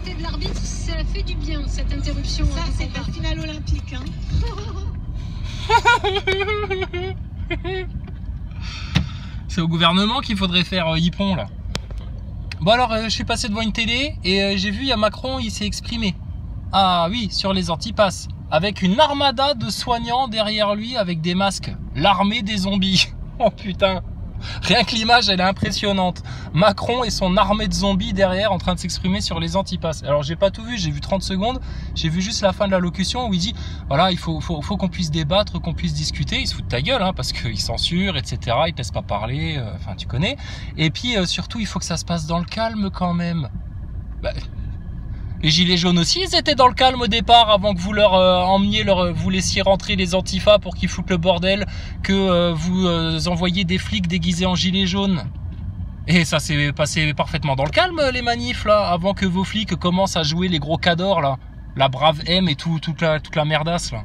côté de l'arbitre, ça fait du bien, cette interruption. Ça, c'est un final olympique. Hein. C'est au gouvernement qu'il faudrait faire hippon, là. Bon alors, je suis passé devant une télé et j'ai vu, il y a Macron, il s'est exprimé. Ah oui, sur les antipasses. Avec une armada de soignants derrière lui avec des masques. L'armée des zombies. Oh putain. Rien que l'image, elle est impressionnante. Macron et son armée de zombies derrière en train de s'exprimer sur les antipasses. Alors j'ai pas tout vu, j'ai vu 30 secondes. J'ai vu juste la fin de la locution où il dit voilà, il faut qu'on puisse débattre, qu'on puisse discuter. Il se fout de ta gueule, hein, parce qu'il censure, etc. Il te laisse pas parler, enfin tu connais. Et puis surtout, il faut que ça se passe dans le calme quand même. Bah, les gilets jaunes aussi, ils étaient dans le calme au départ avant que vous leur emmeniez, vous laissiez rentrer les antifas pour qu'ils foutent le bordel, que vous envoyiez des flics déguisés en gilets jaunes. Et ça s'est passé parfaitement dans le calme, les manifs, là, avant que vos flics commencent à jouer les gros cadors, là. La brave M et toute la merdasse, là.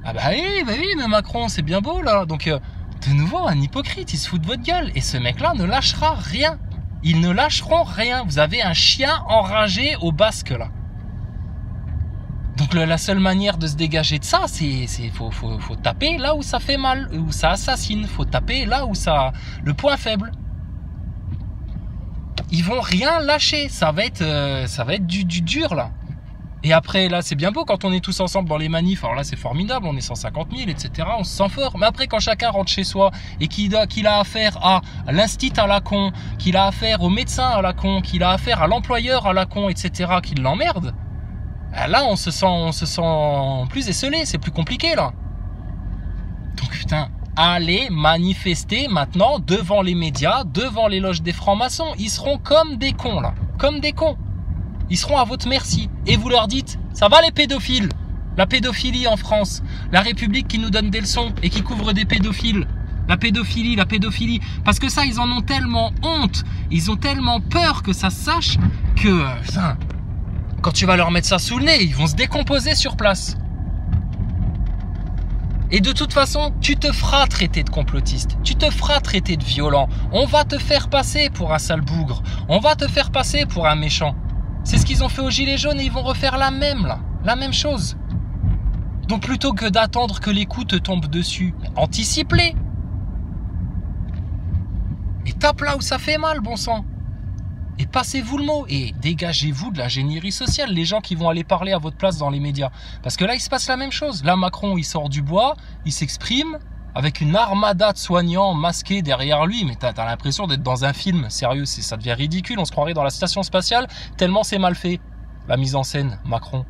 Ah bah oui, mais Macron, c'est bien beau, là. Donc, de nouveau, un hypocrite, il se fout de votre gueule. Et ce mec-là ne lâchera rien. Ils ne lâcheront rien. Vous avez un chien enragé au basque, là. Donc la seule manière de se dégager de ça, c'est faut taper là où ça fait mal, où ça assassine. Faut taper là où ça le point faible. Ils vont rien lâcher. Ça va être du dur, là. Et après, là, c'est bien beau quand on est tous ensemble dans les manifs. Alors là, c'est formidable, on est 150 000, etc. On se sent fort. Mais après, quand chacun rentre chez soi et qu'il a affaire à l'instit à la con, qu'il a affaire au médecin à la con, qu'il a affaire à l'employeur à la con, etc., qu'il l'emmerde, là, on se sent plus esselé. C'est plus compliqué, là. Donc, putain, allez manifester maintenant devant les médias, devant les loges des francs-maçons. Ils seront comme des cons, là. Comme des cons. Ils seront à votre merci. Et vous leur dites, ça va les pédophiles? La pédophilie en France. La République qui nous donne des leçons et qui couvre des pédophiles. La pédophilie. Parce que ça, ils en ont tellement honte. Ils ont tellement peur que ça se sache que, quand tu vas leur mettre ça sous le nez, ils vont se décomposer sur place. Et de toute façon, tu te feras traiter de complotiste. Tu te feras traiter de violent. On va te faire passer pour un sale bougre. On va te faire passer pour un méchant. C'est ce qu'ils ont fait aux gilets jaunes et ils vont refaire la même chose. Donc plutôt que d'attendre que les coups te tombent dessus, anticipe-les. Et tape là où ça fait mal, bon sang. Et passez-vous le mot et dégagez-vous de l'ingénierie sociale, les gens qui vont aller parler à votre place dans les médias. Parce que là, il se passe la même chose. Là, Macron, il sort du bois, il s'exprime avec une armada de soignants masqués derrière lui. Mais t'as l'impression d'être dans un film. Sérieux, ça devient ridicule. On se croirait dans la station spatiale tellement c'est mal fait. La mise en scène, Macron.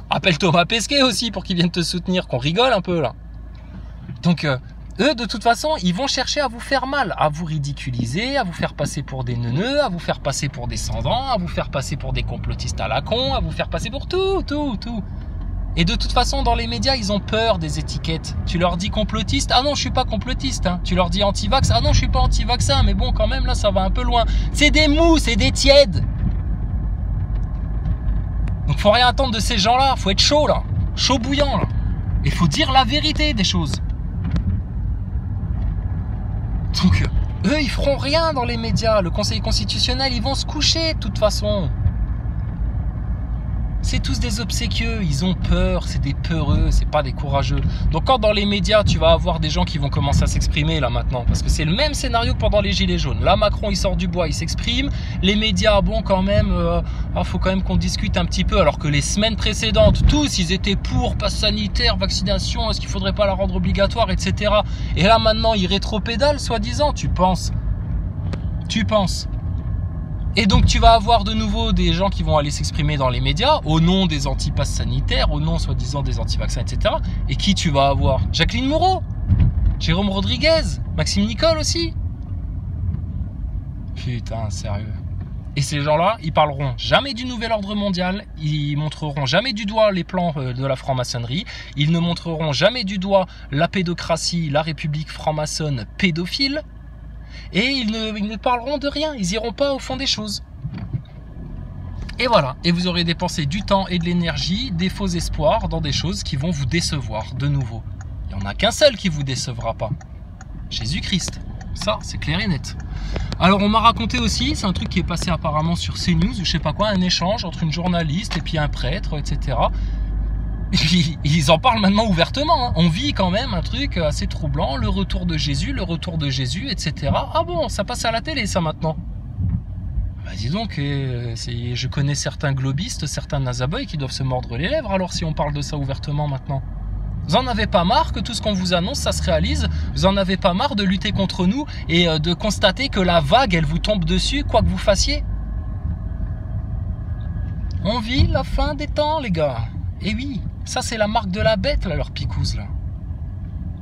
Appelle Thomas Pesquet aussi pour qu'il vienne te soutenir, qu'on rigole un peu là. Donc... eux, de toute façon, ils vont chercher à vous faire mal, à vous ridiculiser, à vous faire passer pour des neuneux, à vous faire passer pour des sans-dents, à vous faire passer pour des complotistes à la con, à vous faire passer pour tout. Et de toute façon, dans les médias, ils ont peur des étiquettes. Tu leur dis complotiste, ah non, je suis pas complotiste. Hein. Tu leur dis anti-vax, ah non, je suis pas anti-vaccin, mais bon, quand même, là, ça va un peu loin. C'est des mous, c'est des tièdes. Donc, faut rien attendre de ces gens-là, faut être chaud, là. Chaud bouillant, là. Et faut dire la vérité des choses. Donc, eux, ils feront rien dans les médias. Le Conseil constitutionnel, ils vont se coucher de toute façon. C'est tous des obséquieux, ils ont peur, c'est des peureux, c'est pas des courageux. Donc quand dans les médias, tu vas avoir des gens qui vont commencer à s'exprimer là maintenant, parce que c'est le même scénario que pendant les Gilets jaunes. Là, Macron, il sort du bois, il s'exprime. Les médias, bon, quand même, faut quand même qu'on discute un petit peu, alors que les semaines précédentes, tous, ils étaient pour passe sanitaire, vaccination, est-ce qu'il faudrait pas la rendre obligatoire, etc. Et là, maintenant, ils rétropédalent, soi-disant, tu penses. Et donc tu vas avoir de nouveau des gens qui vont aller s'exprimer dans les médias au nom des antipasses sanitaires, au nom soi-disant des anti-vaccins, etc. Et qui tu vas avoir? Jacqueline Moreau, Jérôme Rodriguez, Maxime Nicole aussi. Putain, sérieux. Et ces gens-là, ils parleront jamais du nouvel ordre mondial, ils montreront jamais du doigt les plans de la franc-maçonnerie, ils ne montreront jamais du doigt la pédocratie, la république franc-maçonne pédophile. Et ils ne parleront de rien, ils iront pas au fond des choses. Et voilà, et vous aurez dépensé du temps et de l'énergie, des faux espoirs dans des choses qui vont vous décevoir de nouveau. Il n'y en a qu'un seul qui vous décevra pas. Jésus-Christ. Ça, c'est clair et net. Alors, on m'a raconté aussi, c'est un truc qui est passé apparemment sur CNews, ou je sais pas quoi, un échange entre une journaliste et puis un prêtre, etc. Ils en parlent maintenant ouvertement. Hein. On vit quand même un truc assez troublant, le retour de Jésus, etc. Ah bon, ça passe à la télé, ça, maintenant. Bah dis donc, je connais certains globistes, certains nazaboys qui doivent se mordre les lèvres, alors si on parle de ça ouvertement maintenant. Vous en avez pas marre que tout ce qu'on vous annonce, ça se réalise? Vous en avez pas marre de lutter contre nous et de constater que la vague, elle vous tombe dessus, quoi que vous fassiez? On vit la fin des temps, les gars. Et oui, ça c'est la marque de la bête, là, leur picouse, là.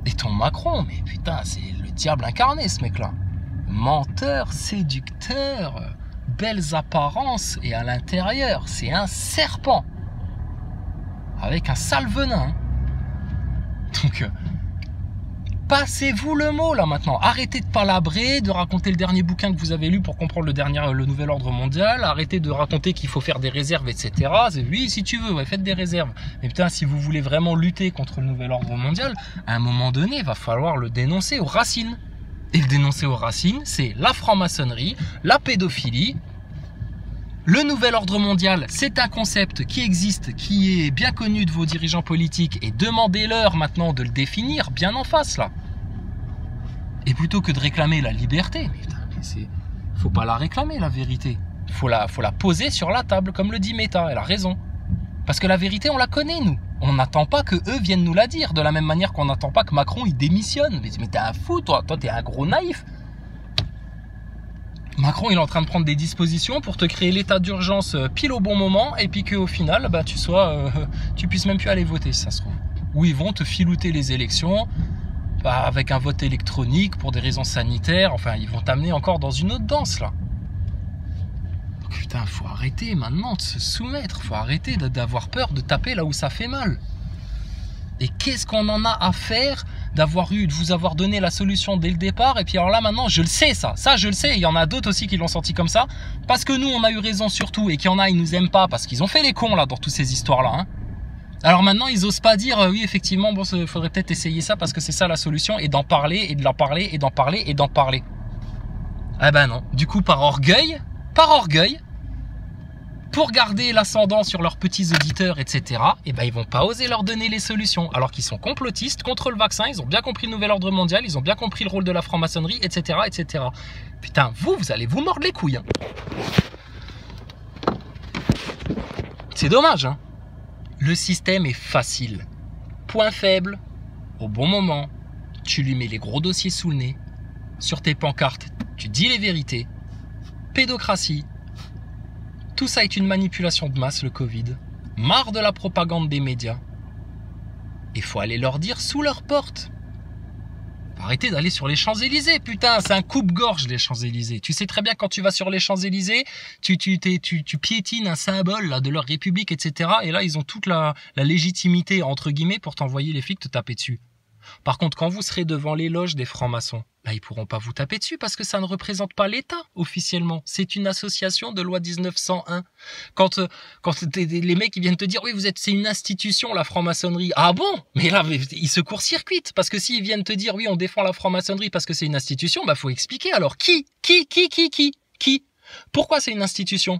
Et ton Macron, mais putain, c'est le diable incarné, ce mec-là. Menteur, séducteur, belles apparences, et à l'intérieur, c'est un serpent. Avec un sale venin. Donc, passez-vous le mot là maintenant. Arrêtez de palabrer, de raconter le dernier bouquin que vous avez lu pour comprendre le nouvel ordre mondial. Arrêtez de raconter qu'il faut faire des réserves, etc. Oui, si tu veux, ouais, faites des réserves. Mais putain, si vous voulez vraiment lutter contre le nouvel ordre mondial, à un moment donné, il va falloir le dénoncer aux racines. Et le dénoncer aux racines, c'est la franc-maçonnerie, la pédophilie. Le nouvel ordre mondial, c'est un concept qui existe, qui est bien connu de vos dirigeants politiques et demandez-leur maintenant de le définir bien en face là. Et plutôt que de réclamer la liberté, faut pas la réclamer la vérité. Faut la poser sur la table comme le dit Meta, elle a raison. Parce que la vérité on la connaît nous. On n'attend pas que eux viennent nous la dire de la même manière qu'on n'attend pas que Macron il démissionne. Mais t'es un fou toi t'es un gros naïf. Macron, il est en train de prendre des dispositions pour te créer l'état d'urgence pile au bon moment et puis qu'au final, bah, tu puisses même plus aller voter, si ça se trouve. Ou ils vont te filouter les élections bah, avec un vote électronique pour des raisons sanitaires. Enfin, ils vont t'amener encore dans une autre danse, là. Donc, putain, faut arrêter maintenant de se soumettre. Faut arrêter d'avoir peur de taper là où ça fait mal. Et qu'est-ce qu'on en a à faire de vous avoir donné la solution dès le départ? Et puis alors là maintenant, je le sais ça je le sais, il y en a d'autres aussi qui l'ont senti comme ça, parce que nous on a eu raison surtout, et qu'il y en a ils nous aiment pas, parce qu'ils ont fait les cons là dans toutes ces histoires là. Hein. Alors maintenant ils osent pas dire oui effectivement, bon faudrait peut-être essayer ça parce que c'est ça la solution, et d'en parler, et de l'en parler, et d'en parler, et d'en parler. Ah ben non, du coup par orgueil, pour garder l'ascendant sur leurs petits auditeurs, etc., eh ben, ils vont pas oser leur donner les solutions, alors qu'ils sont complotistes contre le vaccin, ils ont bien compris le nouvel ordre mondial, ils ont bien compris le rôle de la franc-maçonnerie, etc., etc. Putain, vous allez vous mordre les couilles. Hein. C'est dommage, hein. Le système est facile. Point faible, au bon moment, tu lui mets les gros dossiers sous le nez, sur tes pancartes, tu dis les vérités, pédocratie. Tout ça est une manipulation de masse, le Covid. Marre de la propagande des médias. Il faut aller leur dire sous leur porte. Arrêtez d'aller sur les Champs-Élysées, putain, c'est un coupe-gorge les Champs-Élysées. Tu sais très bien quand tu vas sur les Champs-Élysées, tu piétines un symbole là, de leur république, etc. Et là, ils ont toute la légitimité, entre guillemets, pour t'envoyer les flics te taper dessus. Par contre, quand vous serez devant les loges des francs-maçons, là, ils pourront pas vous taper dessus parce que ça ne représente pas l'État, officiellement. C'est une association de loi 1901. Quand les mecs ils viennent te dire, oui, c'est une institution, la franc-maçonnerie. Ah bon? Mais là, ils se court-circuitent. Parce que s'ils viennent te dire, oui, on défend la franc-maçonnerie parce que c'est une institution, bah, faut expliquer. Alors, qui? Pourquoi c'est une institution?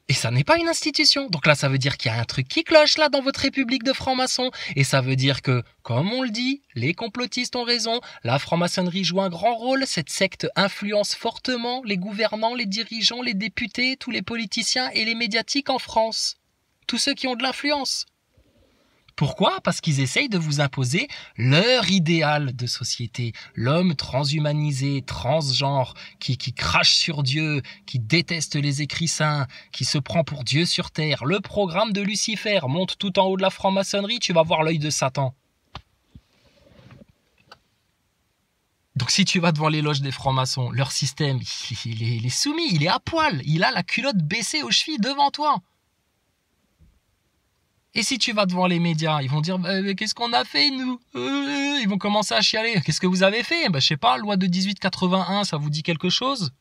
Et ça n'est pas une institution. Donc là, ça veut dire qu'il y a un truc qui cloche là dans votre république de francs-maçons. Et ça veut dire que, comme on le dit, les complotistes ont raison, la franc-maçonnerie joue un grand rôle, cette secte influence fortement les gouvernants, les dirigeants, les députés, tous les politiciens et les médiatiques en France. Tous ceux qui ont de l'influence. Pourquoi? Parce qu'ils essayent de vous imposer leur idéal de société. L'homme transhumanisé, transgenre, qui crache sur Dieu, qui déteste les écrits saints, qui se prend pour Dieu sur terre. Le programme de Lucifer monte tout en haut de la franc-maçonnerie, tu vas voir l'œil de Satan. Donc si tu vas devant les loges des francs-maçons, leur système, il est soumis, il est à poil, il a la culotte baissée aux chevilles devant toi. Et si tu vas devant les médias, ils vont dire qu'est-ce qu'on a fait nous? Ils vont commencer à chialer. Qu'est-ce que vous avez fait? Je sais pas, loi de 1881, ça vous dit quelque chose?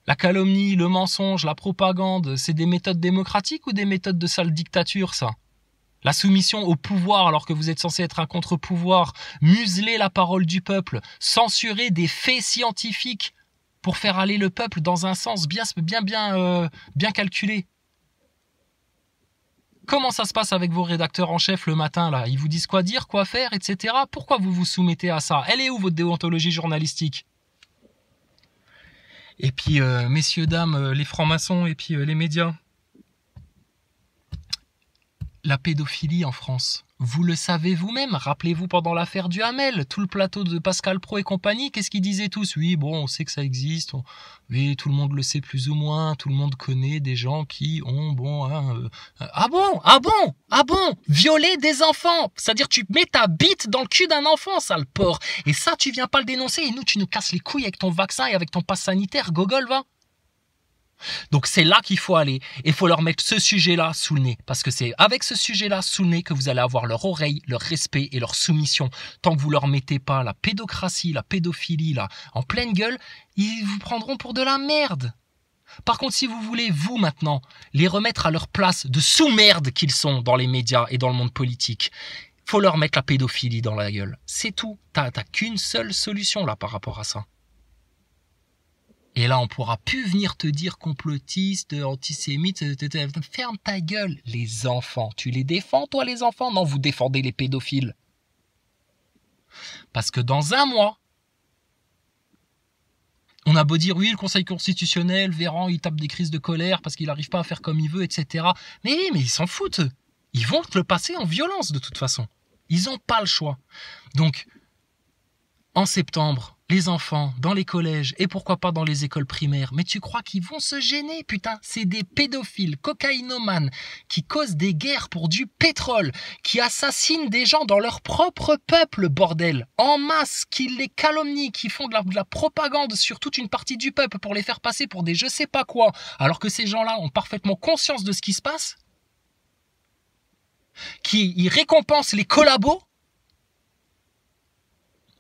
La calomnie, le mensonge, la propagande, c'est des méthodes démocratiques ou des méthodes de sale dictature, ça? La soumission au pouvoir alors que vous êtes censé être un contre-pouvoir, museler la parole du peuple, censurer des faits scientifiques pour faire aller le peuple dans un sens bien calculé. Comment ça se passe avec vos rédacteurs en chef le matin là? Ils vous disent quoi dire, quoi faire, etc. Pourquoi vous vous soumettez à ça? Elle est où votre déontologie journalistique? Et puis, messieurs, dames, les francs-maçons et puis les médias. La pédophilie en France, vous le savez vous-même. Rappelez-vous pendant l'affaire du Hamel, tout le plateau de Pascal Praud et compagnie, qu'est-ce qu'ils disaient tous? Oui, bon, on sait que ça existe. Oui, tout le monde le sait plus ou moins. Tout le monde connaît des gens qui ont, violé des enfants. C'est-à-dire, tu mets ta bite dans le cul d'un enfant, sale porc. Et ça, tu viens pas le dénoncer. Et nous, tu nous casses les couilles avec ton vaccin et avec ton pass sanitaire. Gogol, va. Donc c'est là qu'il faut aller, et il faut leur mettre ce sujet-là sous le nez, parce que c'est avec ce sujet-là sous le nez que vous allez avoir leur oreille, leur respect et leur soumission. Tant que vous leur mettez pas la pédocratie, la pédophilie là en pleine gueule, ils vous prendront pour de la merde. Par contre, si vous voulez, vous maintenant, les remettre à leur place de sous-merde qu'ils sont dans les médias et dans le monde politique, faut leur mettre la pédophilie dans la gueule. C'est tout. T'as qu'une seule solution là par rapport à ça. Et là, on pourra plus venir te dire complotiste, antisémite, ferme ta gueule. Les enfants, tu les défends, toi, les enfants? Non, vous défendez les pédophiles. Parce que dans un mois, on a beau dire, oui, le Conseil constitutionnel, Véran, il tape des crises de colère parce qu'il n'arrive pas à faire comme il veut, etc. Mais oui, mais ils s'en foutent. Ils vont te le passer en violence, de toute façon. Ils n'ont pas le choix. Donc, en septembre, les enfants dans les collèges et pourquoi pas dans les écoles primaires. Mais tu crois qu'ils vont se gêner? Putain, c'est des pédophiles, cocaïnomanes, qui causent des guerres pour du pétrole, qui assassinent des gens dans leur propre peuple, bordel, en masse, qui les calomnient, qui font de la propagande sur toute une partie du peuple pour les faire passer pour des je sais pas quoi, alors que ces gens-là ont parfaitement conscience de ce qui se passe, qui ils récompensent les collabos.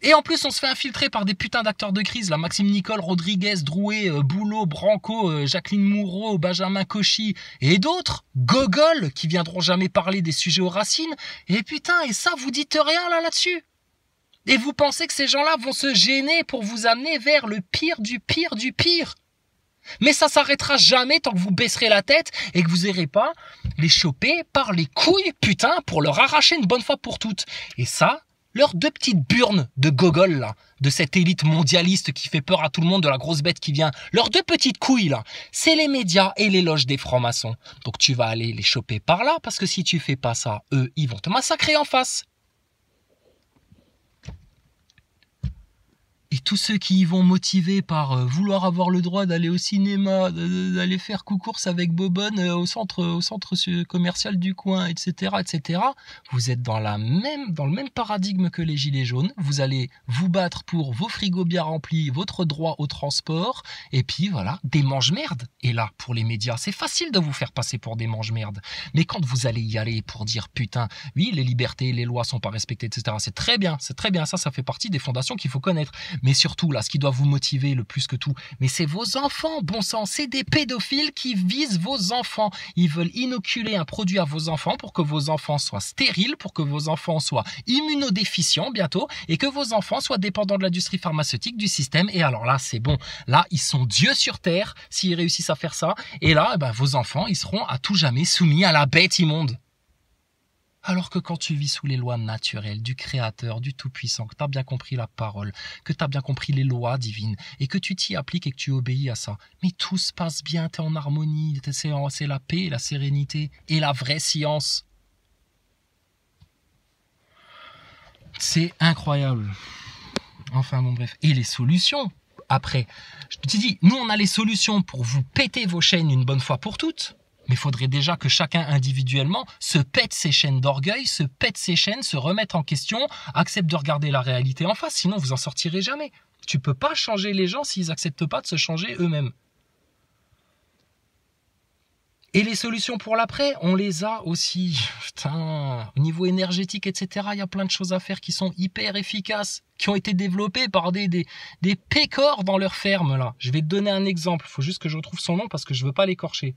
Et en plus, on se fait infiltrer par des putains d'acteurs de crise, là, Maxime Nicole, Rodriguez, Drouet, Boulot, Branco, Jacqueline Moureau, Benjamin Cauchy, et d'autres, Gogol, qui viendront jamais parler des sujets aux racines. Et putain, et ça, vous dites rien là-dessus. Et vous pensez que ces gens-là vont se gêner pour vous amener vers le pire du pire du pire. Mais ça s'arrêtera jamais tant que vous baisserez la tête et que vous irez pas les choper par les couilles, putain, pour leur arracher une bonne fois pour toutes. Et ça, leurs deux petites burnes de gogol, là, de cette élite mondialiste qui fait peur à tout le monde, de la grosse bête qui vient, leurs deux petites couilles, là, c'est les médias et les loges des francs-maçons. Donc tu vas aller les choper par là, parce que si tu fais pas ça, eux, ils vont te massacrer en face. Et tous ceux qui y vont motivés par vouloir avoir le droit d'aller au cinéma, d'aller faire course avec Bobonne au centre commercial du coin, etc., etc., vous êtes dans le même paradigme que les gilets jaunes. Vous allez vous battre pour vos frigos bien remplis, votre droit au transport, et puis voilà, des mange-merdes. Et là, pour les médias, c'est facile de vous faire passer pour des mange-merdes. Mais quand vous allez y aller pour dire, putain, oui, les libertés, les lois sont pas respectées, etc., c'est très bien, ça fait partie des fondations qu'il faut connaître. Mais surtout, là, ce qui doit vous motiver le plus que tout, mais c'est vos enfants, bon sang, c'est des pédophiles qui visent vos enfants. Ils veulent inoculer un produit à vos enfants pour que vos enfants soient stériles, pour que vos enfants soient immunodéficients bientôt, et que vos enfants soient dépendants de l'industrie pharmaceutique, du système. Et alors là, c'est bon. Là, ils sont Dieu sur terre, s'ils réussissent à faire ça. Et là, vos enfants, ils seront à tout jamais soumis à la bête immonde. Alors que quand tu vis sous les lois naturelles du Créateur, du Tout-Puissant, que tu as bien compris la parole, que tu as bien compris les lois divines, et que tu t'y appliques et que tu obéis à ça, mais tout se passe bien, tu es en harmonie, c'est la paix, la sérénité et la vraie science. C'est incroyable. Enfin bon bref. Et les solutions, après, je te dis, nous on a les solutions pour vous péter vos chaînes une bonne fois pour toutes. Mais il faudrait déjà que chacun individuellement se pète ses chaînes d'orgueil, se pète ses chaînes, se remette en question, accepte de regarder la réalité en face, sinon vous en sortirez jamais. Tu peux pas changer les gens s'ils acceptent pas de se changer eux-mêmes. Et les solutions pour l'après, on les a aussi. Putain, au niveau énergétique, etc., il y a plein de choses à faire qui sont hyper efficaces, qui ont été développées par des pécores dans leur ferme, là. Je vais te donner un exemple, il faut juste que je retrouve son nom parce que je veux pas l'écorcher.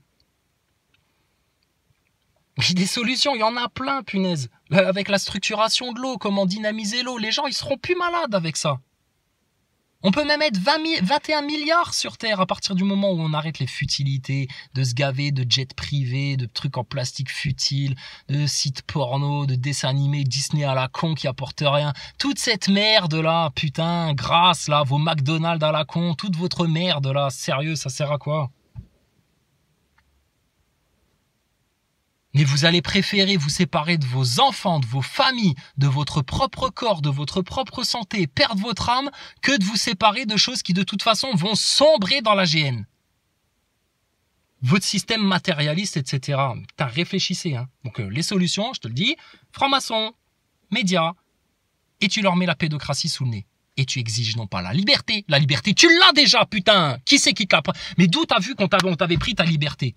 Des solutions, il y en a plein, punaise. Là, avec la structuration de l'eau, comment dynamiser l'eau, les gens, ils seront plus malades avec ça. On peut même être 21 milliards sur Terre à partir du moment où on arrête les futilités de se gaver de jets privés, de trucs en plastique futiles, de sites porno, de dessins animés Disney à la con qui apportent rien. Toute cette merde là, putain, grâce là, vos McDonald's à la con, toute votre merde là, sérieux, ça sert à quoi? Mais vous allez préférer vous séparer de vos enfants, de vos familles, de votre propre corps, de votre propre santé, perdre votre âme, que de vous séparer de choses qui de toute façon vont sombrer dans la GN. Votre système matérialiste, etc. Putain, réfléchissez. Hein. Donc les solutions, je te le dis, francs-maçons, médias, et tu leur mets la pédocratie sous le nez. Et tu exiges non pas la liberté tu l'as déjà, putain. Qui c'est qui te l'a pas? Mais d'où t'as vu qu'on t'avait pris ta liberté?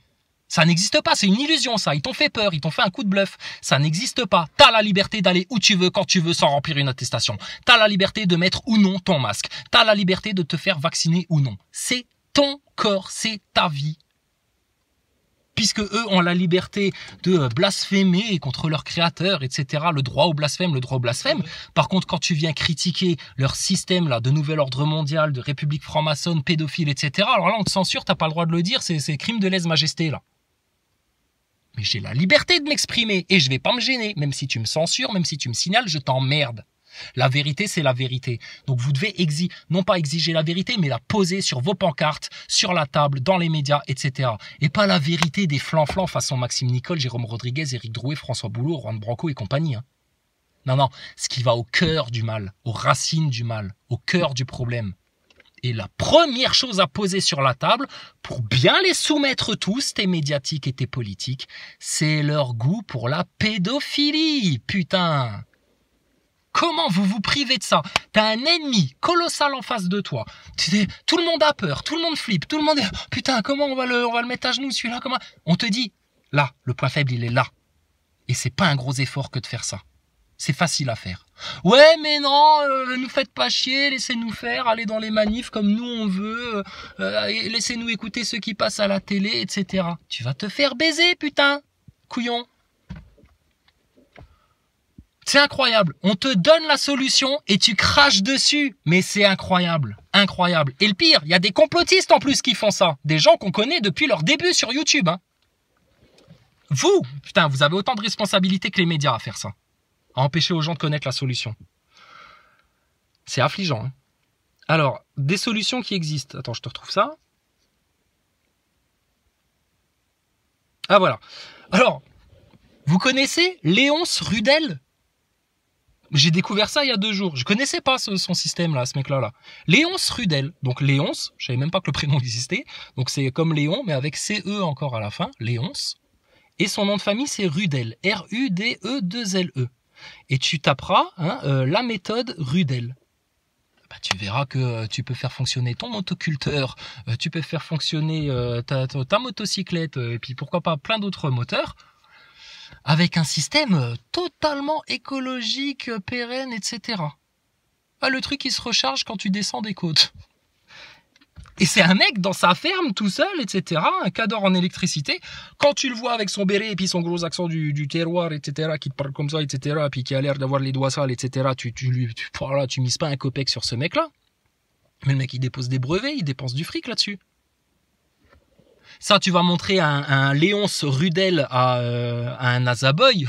Ça n'existe pas, c'est une illusion ça, ils t'ont fait peur, ils t'ont fait un coup de bluff, ça n'existe pas. T'as la liberté d'aller où tu veux, quand tu veux, sans remplir une attestation. T'as la liberté de mettre ou non ton masque. T'as la liberté de te faire vacciner ou non. C'est ton corps, c'est ta vie. Puisque eux ont la liberté de blasphémer contre leur créateur, etc. Le droit au blasphème, le droit au blasphème. Par contre, quand tu viens critiquer leur système là de nouvel ordre mondial, de république franc-maçonne, pédophile, etc. Alors là, on te censure, t'as pas le droit de le dire, c'est crime de lèse-majesté là. Mais j'ai la liberté de m'exprimer et je vais pas me gêner. Même si tu me censures, même si tu me signales, je t'emmerde. La vérité, c'est la vérité. Donc vous devez non pas exiger la vérité, mais la poser sur vos pancartes, sur la table, dans les médias, etc. Et pas la vérité des flanflans façon Maxime Nicole, Jérôme Rodriguez, Éric Drouet, François Boulot, Juan Branco et compagnie. Hein. Non, ce qui va au cœur du mal, aux racines du mal, au cœur du problème. Et la première chose à poser sur la table, pour bien les soumettre tous, tes médiatiques et tes politiques, c'est leur goût pour la pédophilie, putain. Comment vous vous privez de ça? T'as un ennemi colossal en face de toi. Tout le monde a peur, tout le monde flippe, tout le monde est... Putain, comment on va le mettre à genoux celui-là? Comment... On te dit, là, le point faible, il est là. Et c'est pas un gros effort que de faire ça. C'est facile à faire. Ouais, mais non, nous faites pas chier, laissez-nous faire, allez dans les manifs comme nous on veut, laissez-nous écouter ceux qui passent à la télé, etc. Tu vas te faire baiser, putain, couillon. C'est incroyable. On te donne la solution et tu craches dessus. Mais c'est incroyable. Incroyable. Et le pire, il y a des complotistes en plus qui font ça. Des gens qu'on connaît depuis leur début sur YouTube. Hein. Vous, putain, vous avez autant de responsabilités que les médias à faire ça. À empêcher aux gens de connaître la solution. C'est affligeant. Hein. Alors, des solutions qui existent. Attends, je te retrouve ça. Ah, voilà. Alors, vous connaissez Léonce Rudel ? J'ai découvert ça il y a 2 jours. Je connaissais pas son système là, ce mec-là. Léonce Rudel. Donc Léonce, je savais même pas que le prénom existait. Donc c'est comme Léon, mais avec CE encore à la fin. Léonce. Et son nom de famille, c'est Rudel. R-U-D-E-2-L-E. Et tu taperas la méthode Rudel. Bah, tu verras que tu peux faire fonctionner ton motoculteur, tu peux faire fonctionner ta motocyclette, et puis pourquoi pas plein d'autres moteurs, avec un système totalement écologique, pérenne, etc. Ah, le truc, il se recharge quand tu descends des côtes. Et c'est un mec dans sa ferme, tout seul, etc., un cadre en électricité. Quand tu le vois avec son béret et puis son gros accent du terroir, etc., qui te parle comme ça, etc., puis qui a l'air d'avoir les doigts sales, etc., tu mises pas un copec sur ce mec-là. Mais le mec, il dépose des brevets, il dépense du fric là-dessus. Ça, tu vas montrer un Léonce Rudel à un Nazaboy,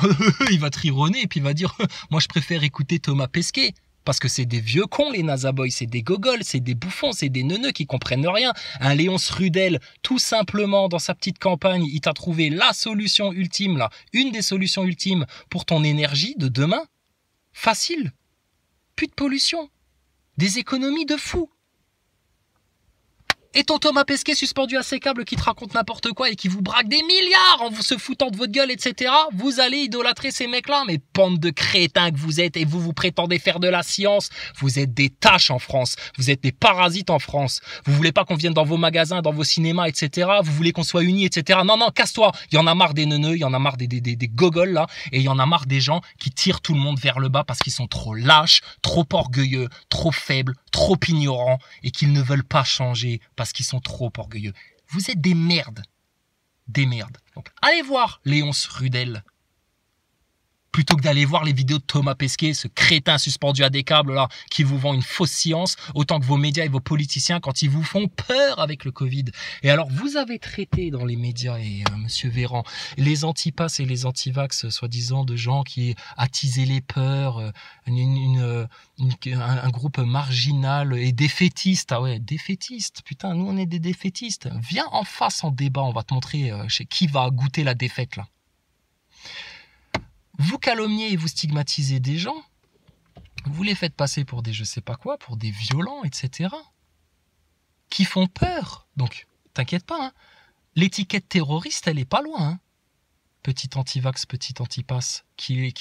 il va te rironner et puis il va dire « Moi, je préfère écouter Thomas Pesquet. » Parce que c'est des vieux cons, les Nazaboys, c'est des gogoles, c'est des bouffons, c'est des neuneux qui comprennent rien. Un Léonce Rudel, tout simplement, dans sa petite campagne, il t'a trouvé la solution ultime, là, une des solutions ultimes pour ton énergie de demain. Facile. Plus de pollution. Des économies de fou. Et ton Thomas Pesquet suspendu à ses câbles qui te raconte n'importe quoi et qui vous braque des milliards en se foutant de votre gueule, etc. Vous allez idolâtrer ces mecs-là, mais bande de crétins que vous êtes et vous prétendez faire de la science. Vous êtes des tâches en France. Vous êtes des parasites en France. Vous voulez pas qu'on vienne dans vos magasins, dans vos cinémas, etc. Vous voulez qu'on soit unis, etc. Non, casse-toi. Il y en a marre des neuneux, il y en a marre des gogoles, là. Et il y en a marre des gens qui tirent tout le monde vers le bas parce qu'ils sont trop lâches, trop orgueilleux, trop faibles, trop ignorants et qu'ils ne veulent pas changer parce qu'ils sont trop orgueilleux. Vous êtes des merdes. démerde. Donc, allez voir Léonce Rudel. Plutôt que d'aller voir les vidéos de Thomas Pesquet, ce crétin suspendu à des câbles là, qui vous vend une fausse science, autant que vos médias et vos politiciens quand ils vous font peur avec le Covid. Et alors, vous avez traité dans les médias, et Monsieur Véran, les antipasses et les antivax, soi-disant de gens qui attisaient les peurs, un groupe marginal et défaitiste. Ah ouais, défaitiste, putain, nous on est des défaitistes. Viens en face en débat, on va te montrer chez qui va goûter la défaite là. Vous calomniez et vous stigmatisez des gens, vous les faites passer pour des je sais pas quoi, pour des violents, etc. Qui font peur. Donc, t'inquiète pas, hein. L'étiquette terroriste, elle est pas loin. Hein. Petit antivax, petit antipasse, qui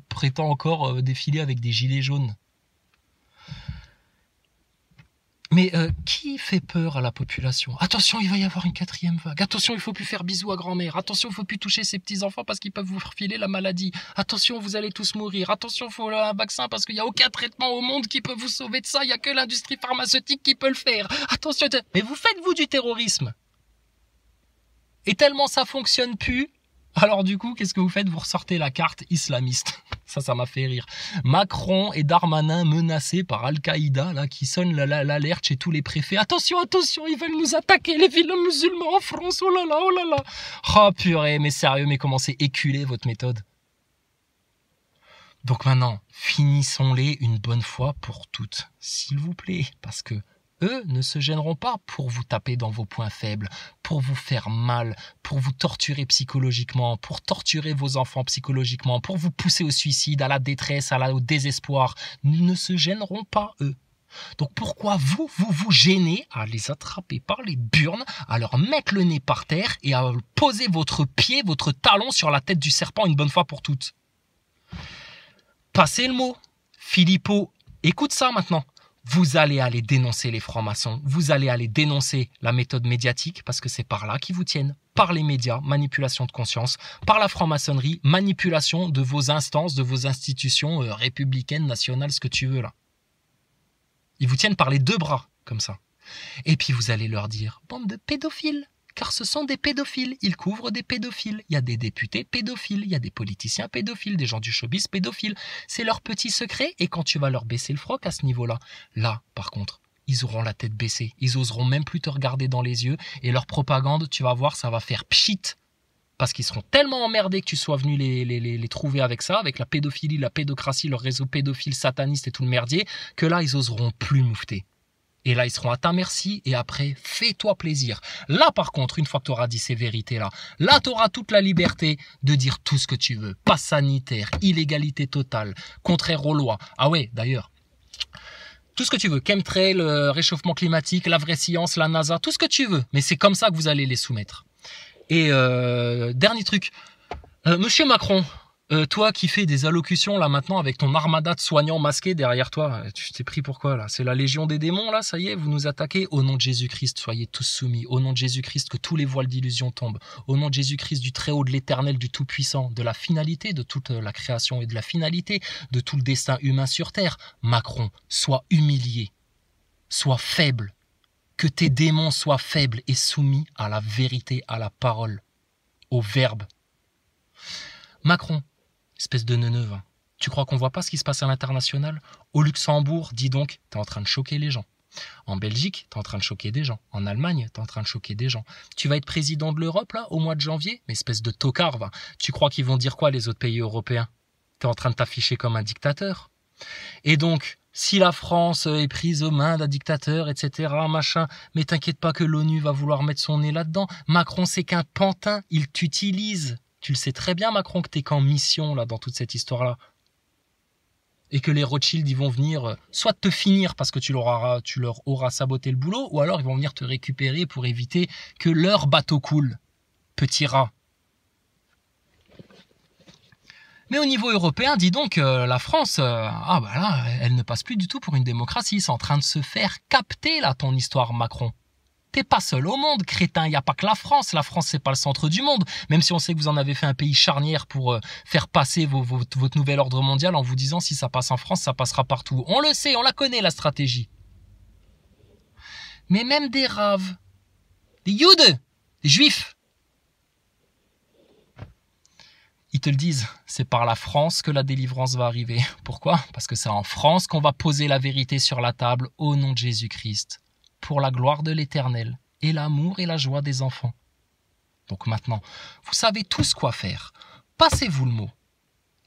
prétend encore défiler avec des gilets jaunes. Mais qui fait peur à la population? Attention, il va y avoir une 4e vague. Attention, il ne faut plus faire bisous à grand-mère. Attention, il ne faut plus toucher ses petits-enfants parce qu'ils peuvent vous refiler la maladie. Attention, vous allez tous mourir. Attention, il faut un vaccin parce qu'il n'y a aucun traitement au monde qui peut vous sauver de ça. Il n'y a que l'industrie pharmaceutique qui peut le faire. Attention, mais vous faites-vous du terrorisme? Et tellement ça fonctionne plus, alors du coup, qu'est-ce que vous faites? Vous ressortez la carte islamiste. Ça m'a fait rire. Macron et Darmanin menacés par Al-Qaïda, là, qui sonne l'alerte chez tous les préfets. Attention, attention, ils veulent nous attaquer, les vilains musulmans en France. Oh là là, oh là là. Oh purée, mais sérieux, mais comment c'est éculé votre méthode? Donc maintenant, finissons-les une bonne fois pour toutes, s'il vous plaît, parce que eux ne se gêneront pas pour vous taper dans vos points faibles, pour vous faire mal, pour vous torturer psychologiquement, pour torturer vos enfants psychologiquement, pour vous pousser au suicide, à la détresse, au désespoir. Ils ne se gêneront pas, eux. Donc pourquoi vous gênez à les attraper par les burnes, à leur mettre le nez par terre et à poser votre pied, votre talon sur la tête du serpent une bonne fois pour toutes? Passez le mot. Philippot, écoute ça maintenant. Vous allez aller dénoncer les francs-maçons, vous allez aller dénoncer la méthode médiatique, parce que c'est par là qu'ils vous tiennent, par les médias, manipulation de conscience, par la franc-maçonnerie, manipulation de vos instances, de vos institutions républicaines, nationales, ce que tu veux là. Ils vous tiennent par les 2 bras, comme ça. Et puis vous allez leur dire, bande de pédophiles, car ce sont des pédophiles, ils couvrent des pédophiles. Il y a des députés pédophiles, il y a des politiciens pédophiles, des gens du showbiz pédophiles. C'est leur petit secret, et quand tu vas leur baisser le froc à ce niveau-là, là, par contre, ils auront la tête baissée. Ils oseront même plus te regarder dans les yeux, et leur propagande, tu vas voir, ça va faire pchit. Parce qu'ils seront tellement emmerdés que tu sois venu les trouver avec ça, avec la pédophilie, la pédocratie, leur réseau pédophile, sataniste et tout le merdier, que là, ils oseront plus moufter. Et là, ils seront à ta merci, et après, fais-toi plaisir. Là, par contre, une fois que tu auras dit ces vérités-là, là, tu auras toute la liberté de dire tout ce que tu veux. Passe sanitaire, illégalité totale, contraire aux lois. Ah ouais, d'ailleurs, tout ce que tu veux. Chemtrail, le réchauffement climatique, la vraie science, la NASA, tout ce que tu veux. Mais c'est comme ça que vous allez les soumettre. Et dernier truc, Monsieur Macron, toi qui fais des allocutions là maintenant avec ton armada de soignants masqués derrière toi, tu t'es pris pour quoi là? C'est la légion des démons là, ça y est, vous nous attaquez? Au nom de Jésus-Christ, soyez tous soumis. Au nom de Jésus-Christ, que tous les voiles d'illusion tombent. Au nom de Jésus-Christ, du Très-Haut, de l'Éternel, du Tout-Puissant, de la finalité de toute la création et de la finalité de tout le destin humain sur terre. Macron, sois humilié, sois faible, que tes démons soient faibles et soumis à la vérité, à la parole, au verbe. Macron, espèce de neuneu, hein. Tu crois qu'on voit pas ce qui se passe à l'international? Au Luxembourg, dis donc, t'es en train de choquer les gens. En Belgique, t'es en train de choquer des gens. En Allemagne, t'es en train de choquer des gens. Tu vas être président de l'Europe, là, au mois de janvier? Mais espèce de tocard, va. Tu crois qu'ils vont dire quoi, les autres pays européens? T'es en train de t'afficher comme un dictateur. Et donc, si la France est prise aux mains d'un dictateur, etc., machin, mais t'inquiète pas que l'ONU va vouloir mettre son nez là-dedans. Macron, c'est qu'un pantin, il t'utilise. Tu le sais très bien, Macron, que t'es qu'en mission, là, dans toute cette histoire-là. Et que les Rothschild, ils vont venir soit te finir parce que tu leur auras saboté le boulot, ou alors ils vont venir te récupérer pour éviter que leur bateau coule. Petit rat. Mais au niveau européen, dis donc, la France, là, elle ne passe plus du tout pour une démocratie. C'est en train de se faire capter, là, ton histoire, Macron. T'es pas seul au monde, crétin. Il n'y a pas que la France. La France, c'est pas le centre du monde. Même si on sait que vous en avez fait un pays charnière pour faire passer votre nouvel ordre mondial en vous disant si ça passe en France, ça passera partout. On le sait, on la connaît, la stratégie. Mais même des raves, des Judes, des Juifs, te le disent, c'est par la France que la délivrance va arriver. Pourquoi? Parce que c'est en France qu'on va poser la vérité sur la table au nom de Jésus-Christ, pour la gloire de l'Éternel et l'amour et la joie des enfants. Donc maintenant, vous savez tous quoi faire. Passez-vous le mot.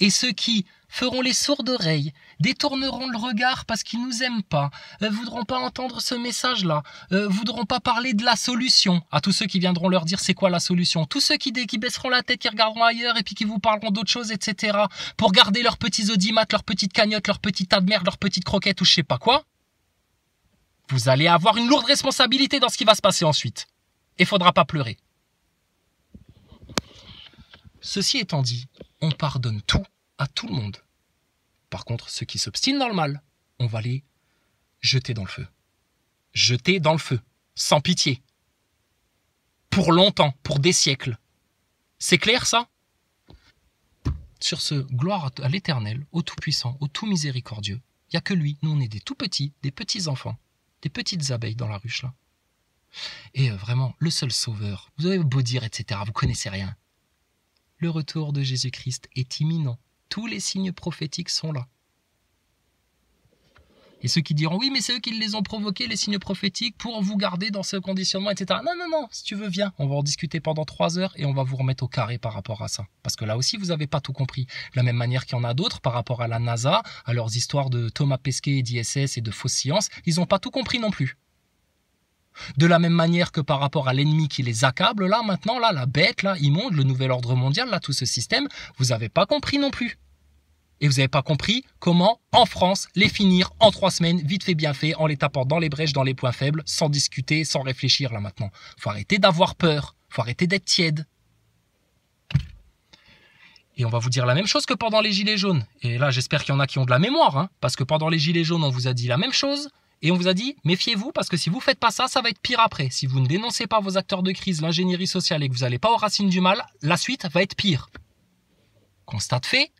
Et ceux qui feront les sourdes oreilles, détourneront le regard parce qu'ils nous aiment pas, voudront pas entendre ce message-là, voudront pas parler de la solution, à tous ceux qui viendront leur dire c'est quoi la solution, tous ceux qui baisseront la tête, qui regarderont ailleurs et puis qui vous parleront d'autres choses, etc., pour garder leurs petits audimat, leurs petites cagnottes, leurs petits tas de merde, leurs petites croquettes ou je sais pas quoi, vous allez avoir une lourde responsabilité dans ce qui va se passer ensuite. Et faudra pas pleurer. Ceci étant dit, on pardonne tout à tout le monde. Par contre, ceux qui s'obstinent dans le mal, on va les jeter dans le feu. Jeter dans le feu, sans pitié. Pour longtemps, pour des siècles. C'est clair ça? Sur ce, gloire à l'Éternel, au Tout-Puissant, au Tout-Miséricordieux. Il n'y a que lui, nous on est des tout-petits, des petits-enfants, des petites abeilles dans la ruche là. Et vraiment, le seul sauveur, vous avez beau dire, etc., vous connaissez rien. Le retour de Jésus-Christ est imminent. Tous les signes prophétiques sont là. Et ceux qui diront, oui, mais c'est eux qui les ont provoqués, les signes prophétiques, pour vous garder dans ce conditionnement, etc. Non, non, non, si tu veux, viens. On va en discuter pendant 3 heures et on va vous remettre au carré par rapport à ça. Parce que là aussi, vous n'avez pas tout compris. De la même manière qu'il y en a d'autres par rapport à la NASA, à leurs histoires de Thomas Pesquet et d'ISS et de fausses sciences, ils n'ont pas tout compris non plus. De la même manière que par rapport à l'ennemi qui les accable, là, maintenant, là, la bête, là, immonde, le nouvel ordre mondial, là, tout ce système, vous n'avez pas compris non plus. Et vous n'avez pas compris comment, en France, les finir en 3 semaines, vite fait, bien fait, en les tapant dans les brèches, dans les points faibles, sans discuter, sans réfléchir, là, maintenant. Faut arrêter d'avoir peur. Faut arrêter d'être tiède. Et on va vous dire la même chose que pendant les Gilets jaunes. Et là, j'espère qu'il y en a qui ont de la mémoire, hein, parce que pendant les Gilets jaunes, on vous a dit la même chose. Et on vous a dit, méfiez-vous, parce que si vous ne faites pas ça, ça va être pire après. Si vous ne dénoncez pas vos acteurs de crise, l'ingénierie sociale, et que vous n'allez pas aux racines du mal, la suite va être pire. Constat fait.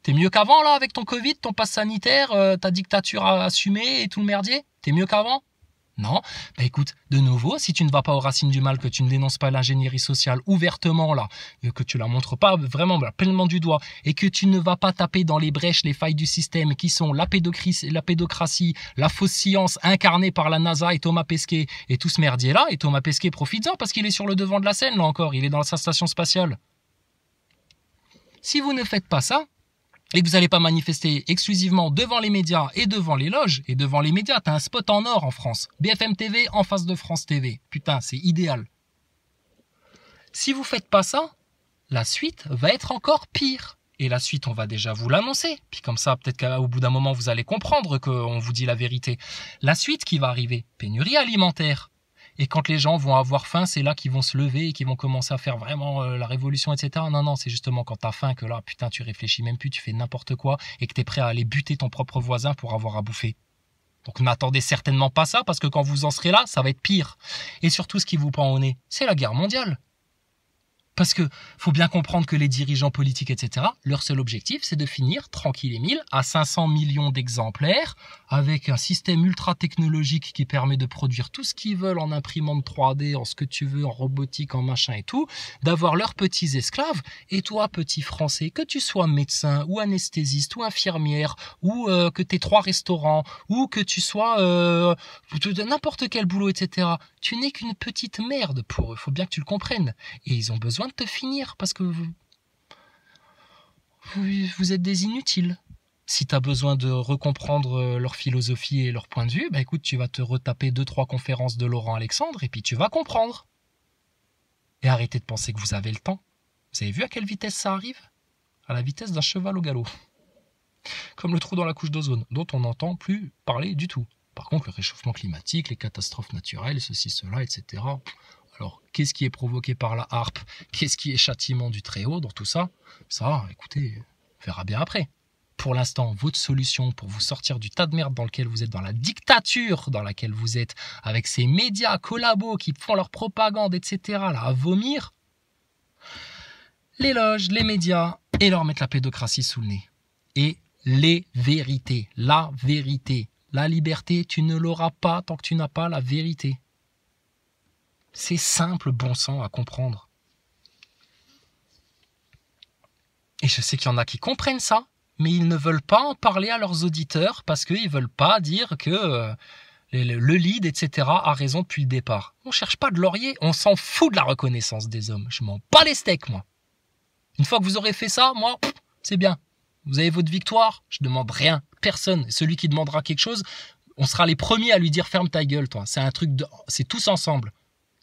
T'es mieux qu'avant, là, avec ton Covid, ton pass sanitaire, ta dictature assumée et tout le merdier? T'es mieux qu'avant? Non? Bah écoute, de nouveau, si tu ne vas pas aux racines du mal, que tu ne dénonces pas l'ingénierie sociale ouvertement, là, que tu la montres pas vraiment pleinement du doigt, et que tu ne vas pas taper dans les brèches, les failles du système, qui sont la pédocratie, la fausse science incarnée par la NASA et Thomas Pesquet, et tout ce merdier-là, et Thomas Pesquet profite-en, parce qu'il est sur le devant de la scène, là encore, il est dans sa station spatiale. Si vous ne faites pas ça, et que vous n'allez pas manifester exclusivement devant les médias et devant les loges, et devant les médias, t'as un spot en or en France. BFM TV en face de France TV. Putain, c'est idéal. Si vous faites pas ça, la suite va être encore pire. Et la suite, on va déjà vous l'annoncer. Puis comme ça, peut-être qu'au bout d'un moment, vous allez comprendre qu'on vous dit la vérité. La suite qui va arriver, pénurie alimentaire. Et quand les gens vont avoir faim, c'est là qu'ils vont se lever et qu'ils vont commencer à faire vraiment la révolution, etc. Non, non, c'est justement quand t'as faim que là, putain, tu réfléchis même plus, tu fais n'importe quoi et que t'es prêt à aller buter ton propre voisin pour avoir à bouffer. Donc n'attendez certainement pas ça, parce que quand vous en serez là, ça va être pire. Et surtout, ce qui vous pend au nez, c'est la guerre mondiale. Parce que faut bien comprendre que les dirigeants politiques, etc., leur seul objectif, c'est de finir tranquille et mille à 500 millions d'exemplaires, avec un système ultra technologique qui permet de produire tout ce qu'ils veulent en imprimante 3D, en ce que tu veux, en robotique, en machin et tout, d'avoir leurs petits esclaves. Et toi, petit Français, que tu sois médecin ou anesthésiste ou infirmière, ou que tu aies 3 restaurants, ou que tu sois de n'importe quel boulot, etc., tu n'es qu'une petite merde pour eux. Faut bien que tu le comprennes. Et ils ont besoin de te finir parce que vous êtes des inutiles. Si tu as besoin de recomprendre leur philosophie et leur point de vue, bah écoute, tu vas te retaper 2-3 conférences de Laurent Alexandre et puis tu vas comprendre. Et arrêtez de penser que vous avez le temps. Vous avez vu à quelle vitesse ça arrive? À la vitesse d'un cheval au galop. Comme le trou dans la couche d'ozone, dont on n'entend plus parler du tout. Par contre, le réchauffement climatique, les catastrophes naturelles, ceci, cela, etc. Alors, qu'est-ce qui est provoqué par la harpe? Qu'est-ce qui est châtiment du Très-Haut dans tout ça? Ça, écoutez, on verra bien après. Pour l'instant, votre solution pour vous sortir du tas de merde dans lequel vous êtes, dans la dictature dans laquelle vous êtes, avec ces médias collabos qui font leur propagande, etc., là, à vomir, les loges, les médias, et leur mettre la pédocratie sous le nez. Et les vérités, la vérité. La liberté, tu ne l'auras pas tant que tu n'as pas la vérité. C'est simple, bon sang à comprendre. Et je sais qu'il y en a qui comprennent ça, mais ils ne veulent pas en parler à leurs auditeurs parce qu'ils ne veulent pas dire que le lead, etc., a raison depuis le départ. On ne cherche pas de laurier, on s'en fout de la reconnaissance des hommes. Je m'en bats les steaks, moi. Une fois que vous aurez fait ça, moi, c'est bien. Vous avez votre victoire, je ne demande rien, personne. Celui qui demandera quelque chose, on sera les premiers à lui dire ferme ta gueule, toi. C'est un truc, c'est tous ensemble.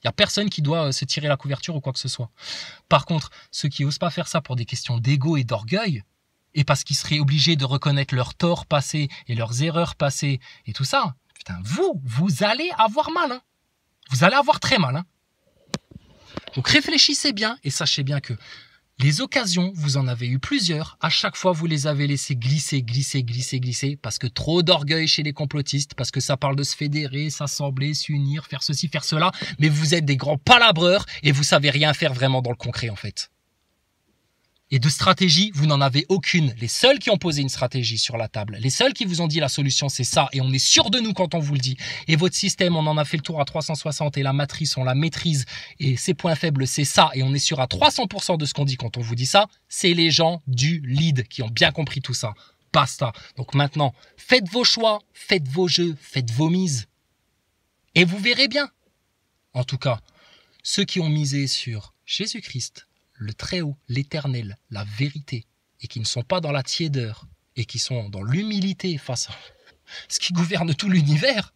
Il n'y a personne qui doit se tirer la couverture ou quoi que ce soit. Par contre, ceux qui n'osent pas faire ça pour des questions d'ego et d'orgueil, et parce qu'ils seraient obligés de reconnaître leurs torts passés et leurs erreurs passées et tout ça, putain, vous allez avoir mal. Hein. Vous allez avoir très mal. Hein. Donc réfléchissez bien et sachez bien que les occasions, vous en avez eu plusieurs. À chaque fois, vous les avez laissées glisser, parce que trop d'orgueil chez les complotistes, parce que ça parle de se fédérer, s'assembler, s'unir, faire ceci, faire cela. Mais vous êtes des grands palabreurs et vous savez rien faire vraiment dans le concret, en fait. Et de stratégie, vous n'en avez aucune. Les seuls qui ont posé une stratégie sur la table, les seuls qui vous ont dit la solution, c'est ça, et on est sûr de nous quand on vous le dit. Et votre système, on en a fait le tour à 360, et la matrice, on la maîtrise, et ses points faibles, c'est ça, et on est sûr à 300% de ce qu'on dit quand on vous dit ça, c'est les gens du lead qui ont bien compris tout ça. Basta. Donc maintenant, faites vos choix, faites vos jeux, faites vos mises, et vous verrez bien. En tout cas, ceux qui ont misé sur Jésus-Christ, le Très-Haut, l'Éternel, la vérité, et qui ne sont pas dans la tiédeur, et qui sont dans l'humilité face à ce qui gouverne tout l'univers,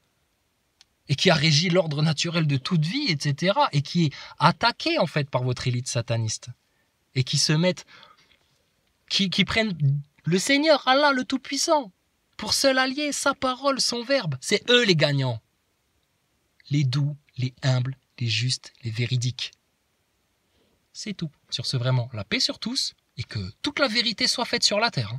et qui a régi l'ordre naturel de toute vie, etc., et qui est attaqué, en fait, par votre élite sataniste, et qui se mettent, qui prennent le Seigneur, Allah, le Tout-Puissant, pour seul allié, sa parole, son verbe. C'est eux les gagnants. Les doux, les humbles, les justes, les véridiques. C'est tout. Sur ce, vraiment, la paix sur tous et que toute la vérité soit faite sur la terre.